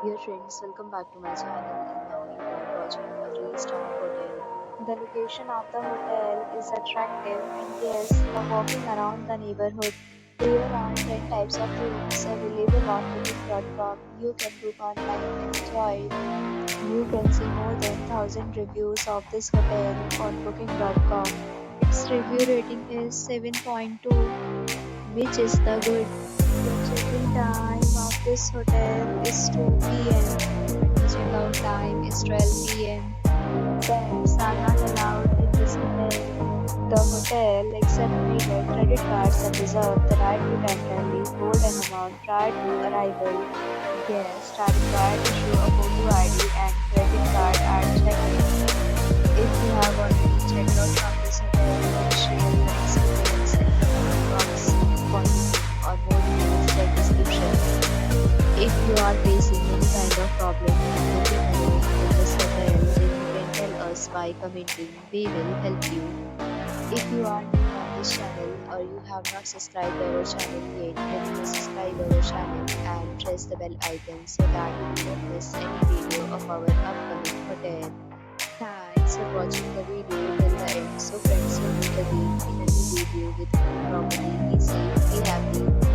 Dear friends, welcome back to my channel, and now you are watching a 3-star hotel. The location of the hotel is attractive, and guests love walking around the neighborhood. There are 10 types of rooms available on booking.com. You can book online and enjoy it. You can see more than 1,000 reviews of this hotel on booking.com. Its review rating is 7.2, which is the good. The check-in time of this hotel is 2 p.m. and the check-out time is 12 p.m. Pets are not allowed in this hotel. The hotel accepts major credit cards and reserves the right to temporarily hold an amount prior to arrival. Guests are required to show a photo ID and credit card at check-in. If you have already checked out from this hotel, then share your experience in the comment box. For booking or more details, check description. If you are facing any kind of problem in booking a room in this hotel, then you can tell us by commenting. We will help you. If you are new on this channel or you have not subscribed our channel yet, then you must subscribe our channel and press the bell icon so that you don't miss any video of our upcoming hotel. Thanks for watching the video till the end. So friends, will meet again in a new video with new property. Be safe, be happy.